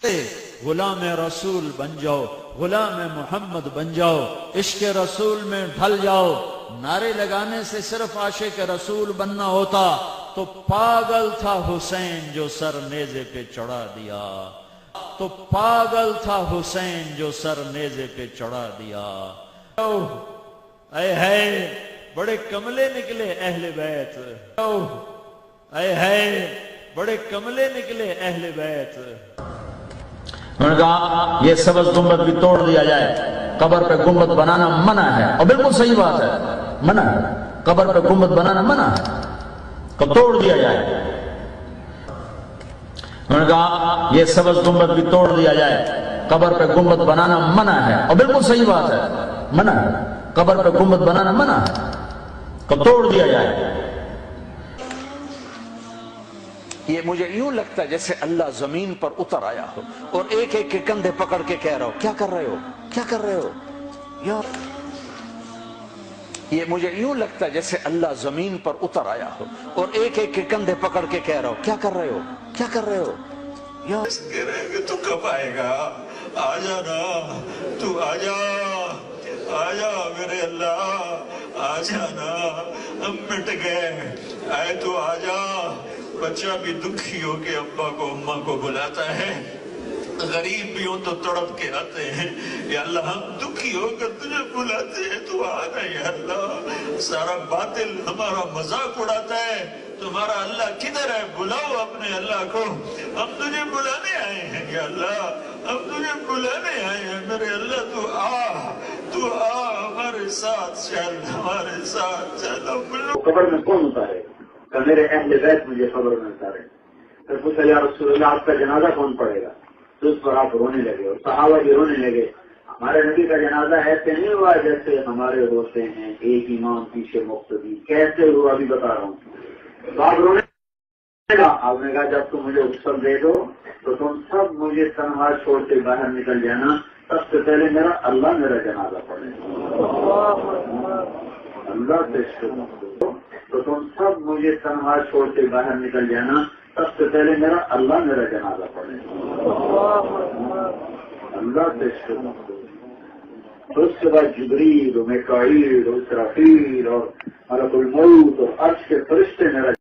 غلام رسول بن جاؤ، غلام محمد بن جاؤ، عشق رسول میں ڈھل جاؤ۔ نعرے لگانے سے صرف عاشق رسول بننا ہوتا تو پاگل تھا حسین جو سر نیزے پہ چڑھا دیا، تو پاگل تھا حسین جو سر نیزے پہ چڑھا دیا۔ اے ہے بڑے کملے نکلے اہل بیت، اے ہے بڑے کملے نکلے اہل بیت۔ انہوں نے کہا یہ سبز گنبد بھی توڑ دیا جائے، قبر پہ گنبد بنانا منع ہے، اور بالکل صحیح بات ہے، منع ہے، قبر پہ گنبد بنانا منع ہے، تو توڑ دیا جائے۔ انہوں نے کہا یہ سبز گنبد بھی توڑ دیا جائے، قبر پہ گنبد بنانا منع ہے، اور بالکل صحیح بات ہے، منع ہے، قبر پہ گنبد بنانا منع ہے، تو توڑ دیا جائے۔ یہ مجھے یوں لگتا ہے جیسے اللہ زمین پر اتر آیا ہو اور ایک ایک کے کندھے پکڑ کے کہہ رہا ہو کیا کر رہے ہو، کیا کر رہے ہو یار۔ یہ مجھے یوں لگتا ہے جیسے اللہ زمین پر اتر آیا ہو اور ایک ایک کے کندھے پکڑ کے کہہ رہا ہو کیا کر رہے ہو، کیا کر رہے ہو یار۔ کہہ رہے کہ تو کب آئے گا، آ جا نا، تو آ جا، آ جا میرے اللہ، آ جا نا، ہم مٹ گئے، آئے تو آ جا۔ بچہ بھی دکھی ہو کے ابا کو اماں کو بلاتا ہے، غریب بھی ہوں تو تڑپ کے آتے ہیں، یا اللہ ہم دکھی ہو کر تجھے بلاتے ہیں، تو آنا یا اللہ۔ سارا باطل ہمارا مذاق اڑاتا ہے، تمہارا اللہ کدھر ہے، بلاؤ اپنے اللہ کو، ہم تجھے بلانے آئے ہیں یا اللہ، ہم تجھے بلانے آئے ہیں میرے اللہ، تو آ، تو آ، ہمارے ساتھ چل، ہمارے ساتھ چل۔ قبر میں کون اتارے کہ میرے اہل بیت مجھے قبر میں اتارے؟ پھر پوچھا یا رسول اللہ آپ کا جنازہ کون پڑے گا؟ تو اس پر آپ رونے لگے اور صحابہ بھی رونے لگے۔ ہمارے نبی کا جنازہ ایسے نہیں ہوا جیسے ہمارے ہوتے ہیں، ایک امام پیچھے مقتدی، کیسے ہوا ابھی بتا رہا ہوں۔ تو آپ رونے لگا، آپ نے کہا جب تم مجھے غسل دے دو تو تم سب مجھے تنہا چھوڑ کے باہر نکل جانا، سب سے پہلے میرا اللہ میرا جنازہ پڑھے، اللہ سے شروع تو تم سب مجھے تنہا چھوڑ کے باہر نکل جانا، سب سے پہلے میرا اللہ میرا جنازہ پڑھے، اللہ سے شروع۔ اس کے بعد جبریل و میکائیل و اسرافیل اور ملک الموت اور عرش کے فرشتے میرا